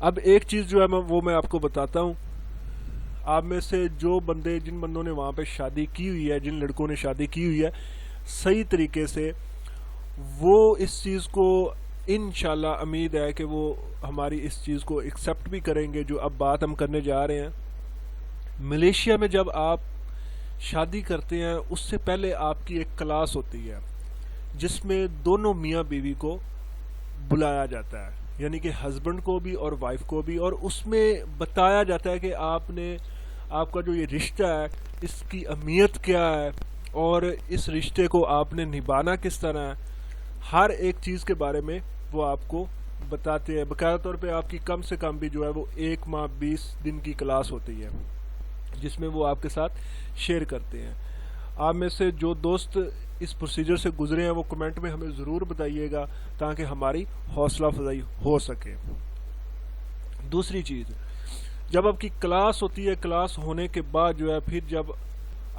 اب ایک چیز جو ہے میں آپ کو بتاتا ہوں. آپ میں سے جن بندوں نے وہاں پہ شادی کی ہوئی ہے، جن لڑکوں نے شادی کی ہوئی ہے صحیح طریقے سے، وہ اس چیز کو انشاءاللہ امید ہے کہ وہ ہماری اس چیز کو ایکسیپٹ بھی کریں گے جو اب بات ہم کرنے جا رہے ہیں. ملیشیا میں جب آپ شادی کرتے ہیں اس سے پہلے آپ کی ایک کلاس ہوتی ہے جس میں دونوں میاں بیوی کو بلایا جاتا ہے، یعنی کہ ہسبینڈ کو بھی اور وائف کو بھی، اور اس میں بتایا جاتا ہے کہ آپ کا جو یہ رشتہ ہے اس کی اہمیت کیا ہے اور اس رشتے کو آپ نے نبھانا کس طرح ہے. ہر ایک چیز کے بارے میں وہ آپ کو بتاتے ہیں. باقاعدہ طور پہ آپ کی کم سے کم بھی جو ہے وہ 1 ماہ 20 دن کی کلاس ہوتی ہے جس میں وہ آپ کے ساتھ شیئر کرتے ہیں. آپ میں سے جو دوست اس پروسیجر سے گزرے ہیں وہ کمنٹ میں ہمیں ضرور بتائیے گا تاکہ ہماری حوصلہ افزائی ہو سکے. دوسری چیز، جب آپ کی کلاس ہوتی ہے، کلاس ہونے کے بعد جو ہے پھر جب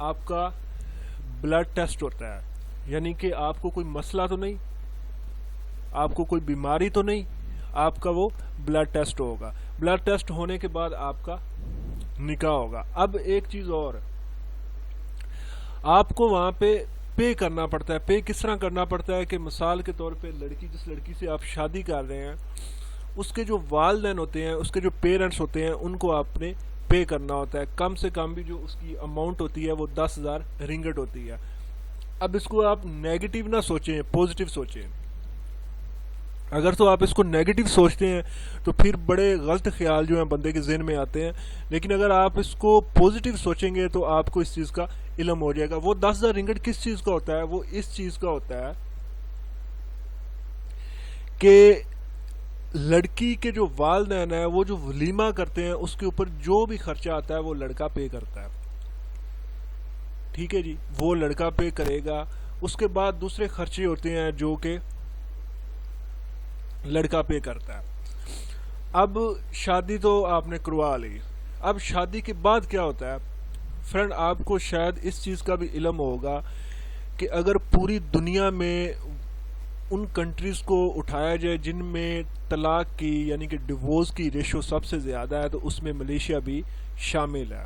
آپ کا بلڈ ٹیسٹ ہوتا ہے، یعنی کہ آپ کو کوئی مسئلہ تو نہیں، آپ کو کوئی بیماری تو نہیں، آپ کا وہ بلڈ ٹیسٹ ہوگا. بلڈ ٹیسٹ ہونے کے بعد آپ کا نکاح ہوگا. اب ایک چیز اور، آپ کو وہاں پے کرنا پڑتا ہے. پے کس طرح کرنا پڑتا ہے کہ مثال کے طور پہ جس لڑکی سے آپ شادی کر رہے ہیں اس کے جو والدین ہوتے ہیں، اس کے جو پیرنٹس ہوتے ہیں، ان کو آپ نے پے کرنا ہوتا ہے. کم سے کم بھی جو اس کی اماؤنٹ ہوتی ہے وہ 10,000 رنگٹ ہوتی ہے. اب اس کو آپ نیگیٹو نہ سوچیں، پوزیٹو سوچیں. اگر تو آپ اس کو نیگیٹو سوچتے ہیں تو پھر بڑے غلط خیال جو ہیں بندے کے ذہن میں آتے ہیں، لیکن اگر آپ اس کو پوزیٹو سوچیں گے تو آپ کو اس چیز کا علم ہو جائے گا. وہ 10,000 رنگٹ کس چیز کا ہوتا ہے؟ وہ اس چیز کا ہوتا ہے کہ لڑکی کے جو والدین ہیں وہ جو ولیمہ کرتے ہیں اس کے اوپر جو بھی خرچہ آتا ہے وہ لڑکا پے کرتا ہے. ٹھیک ہے جی، وہ لڑکا پے کرے گا. اس کے بعد دوسرے خرچے ہوتے ہیں جو کہ لڑکا پے کرتا ہے. اب شادی تو آپ نے کروا لی. اب شادی کے بعد کیا ہوتا ہے فرینڈ؟ آپ کو شاید اس چیز کا بھی علم ہوگا کہ اگر پوری دنیا میں ان کنٹریز کو اٹھایا جائے جن میں طلاق کی یعنی کہ ڈیورس کی ریشو سب سے زیادہ ہے تو اس میں ملیشیا بھی شامل ہے.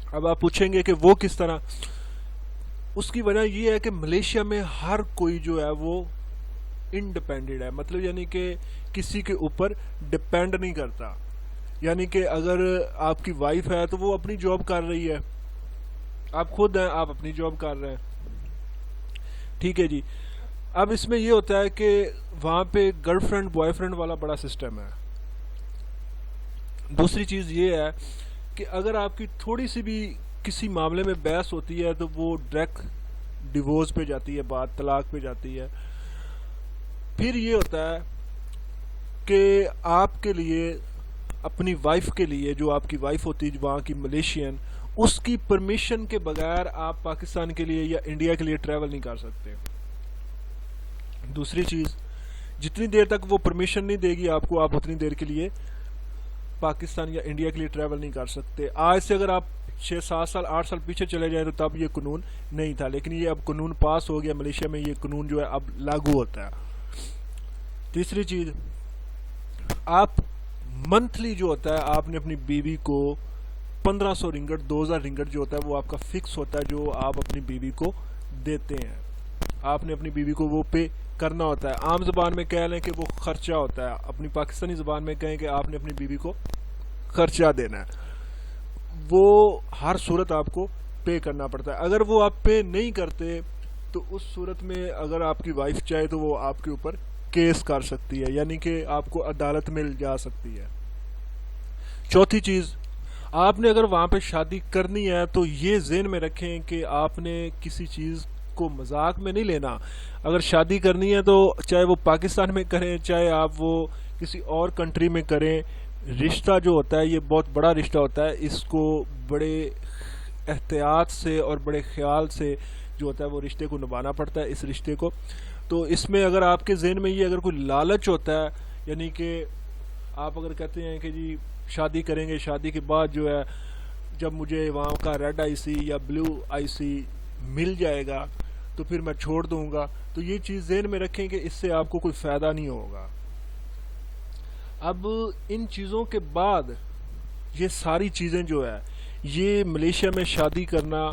اب آپ پوچھیں گے کہ وہ کس طرح؟ اس کی وجہ یہ ہے کہ ملیشیا میں ہر کوئی جو ہے وہ انڈیپینڈنٹ ہے، مطلب یعنی کہ کسی کے اوپر ڈپینڈ نہیں کرتا. یعنی کہ اگر آپ کی وائف ہے تو وہ اپنی جاب کر رہی ہے، آپ خود ہیں آپ اپنی جاب کر رہے ہیں. ٹھیک ہے جی. اب اس میں یہ ہوتا ہے کہ وہاں پہ گرل فرینڈ بوائے فرینڈ والا بڑا سسٹم ہے. دوسری چیز یہ ہے کہ اگر آپ کی تھوڑی سی بھی کسی معاملے میں بحث ہوتی ہے تو وہ ڈائریکٹ ڈیورس پہ جاتی ہے، بات طلاق پہ جاتی ہے. پھر یہ ہوتا ہے کہ آپ کے لیے اپنی وائف کے لیے، جو آپ کی وائف ہوتی ہے وہاں کی ملیشین، اس کی پرمیشن کے بغیر آپ پاکستان کے لیے یا انڈیا کے لیے ٹریول نہیں کر سکتے. دوسری چیز، جتنی دیر تک وہ پرمیشن نہیں دے گی آپ کو، آپ اتنی دیر کے لیے پاکستان یا انڈیا کے لیے ٹریول نہیں کر سکتے. آج سے اگر آپ 6-7 سال 8 سال پیچھے چلے جائیں تو تب یہ قانون نہیں تھا، لیکن یہ اب قانون پاس ہو گیا ملیشیا میں، یہ قانون جو ہے اب لاگو ہوتا ہے. تیسری چیز، آپ منتھلی جو ہوتا ہے آپ نے اپنی بیوی کو 1500 رنگٹ 2000 رنگٹ جو ہوتا ہے وہ آپ کا فکس ہوتا ہے جو آپ اپنی بیوی کو دیتے ہیں. آپ نے اپنی بیوی کو وہ پے کرنا ہوتا ہے. عام زبان میں کہہ لیں کہ وہ خرچہ ہوتا ہے، اپنی پاکستانی زبان میں کہیں کہ آپ نے اپنی بیوی کو خرچہ دینا ہے. وہ ہر صورت آپ کو پے کرنا پڑتا ہے. اگر وہ آپ پے نہیں کرتے تو اس صورت میں اگر آپ کی وائف چاہے تو وہ آپ کے اوپر کیس کر سکتی ہے، یعنی کہ آپ کو عدالت میں جا سکتی ہے. چوتھی چیز، آپ نے اگر وہاں پہ شادی کرنی ہے تو یہ ذہن میں رکھیں کہ آپ نے کسی چیز کو مذاق میں نہیں لینا. اگر شادی کرنی ہے تو چاہے وہ پاکستان میں کریں چاہے آپ وہ کسی اور کنٹری میں کریں، رشتہ جو ہوتا ہے یہ بہت بڑا رشتہ ہوتا ہے. اس کو بڑے احتیاط سے اور بڑے خیال سے جو ہوتا ہے وہ رشتے کو نبھانا پڑتا ہے. اس رشتے کو تو اس میں اگر آپ کے ذہن میں یہ اگر کوئی لالچ ہوتا ہے، یعنی کہ آپ اگر کہتے ہیں کہ جی شادی کریں گے، شادی کے بعد جو ہے جب مجھے وہاں کا ریڈ آئی سی یا بلو آئی سی مل جائے گا تو پھر میں چھوڑ دوں گا، تو یہ چیز ذہن میں رکھیں کہ اس سے آپ کو کوئی فائدہ نہیں ہوگا. اب ان چیزوں کے بعد یہ ساری چیزیں جو ہے یہ ملیشیا میں شادی کرنا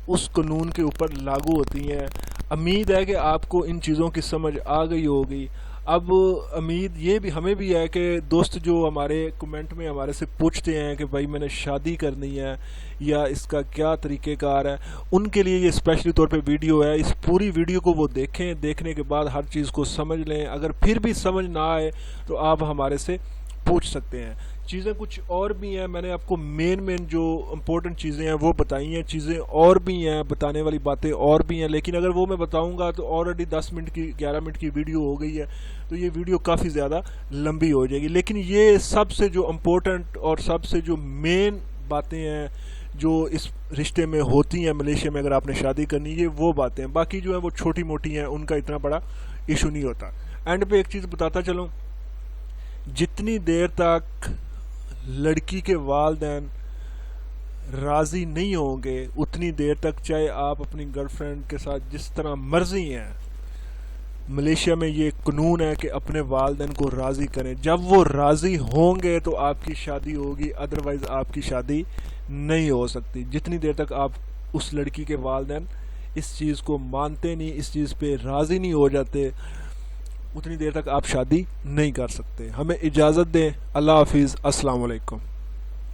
اس قانون کے اوپر لاگو ہوتی ہیں۔ امید ہے کہ آپ کو ان چیزوں کی سمجھ آ گئی ہوگی۔ اب امید یہ بھی ہمیں بھی ہے کہ دوست جو ہمارے کمنٹ میں ہمارے سے پوچھتے ہیں کہ بھائی میں نے شادی کرنی ہے یا اس کا کیا طریقہ کار ہے، ان کے لیے یہ اسپیشلی طور پہ ویڈیو ہے۔ اس پوری ویڈیو کو وہ دیکھیں، دیکھنے کے بعد ہر چیز کو سمجھ لیں۔ اگر پھر بھی سمجھ نہ آئے تو آپ ہمارے سے پوچھ سکتے ہیں۔ چیزیں کچھ اور بھی ہیں، میں نے آپ کو مین جو امپورٹنٹ چیزیں ہیں وہ بتائی ہیں، چیزیں اور بھی ہیں، بتانے والی باتیں اور بھی ہیں، لیکن اگر وہ میں بتاؤں گا تو آلریڈی 10 منٹ کی 11 منٹ کی ویڈیو ہو گئی ہے، تو یہ ویڈیو کافی زیادہ لمبی ہو جائے گی۔ لیکن یہ سب سے جو امپورٹنٹ اور سب سے جو مین باتیں ہیں جو اس رشتے میں ہوتی ہیں ملیشیا میں اگر آپ نے شادی کرنی، یہ وہ باتیں ہیں۔ باقی جو ہیں وہ چھوٹی موٹی ہیں، ان کا اتنا بڑا ایشو نہیں ہوتا۔ اینڈ پہ ایک چیز بتاتا چلوں، جتنی دیر تک لڑکی کے والدین راضی نہیں ہوں گے اتنی دیر تک چاہے آپ اپنی گرل فرینڈ کے ساتھ جس طرح مرضی ہیں، ملیشیا میں یہ قانون ہے کہ اپنے والدین کو راضی کریں۔ جب وہ راضی ہوں گے تو آپ کی شادی ہوگی، ادروائز آپ کی شادی نہیں ہو سکتی۔ جتنی دیر تک آپ اس لڑکی کے والدین اس چیز کو مانتے نہیں، اس چیز پہ راضی نہیں ہو جاتے، اتنی دیر تک آپ شادی نہیں کر سکتے۔ ہمیں اجازت دیں۔ اللہ حافظ، السلام علیکم۔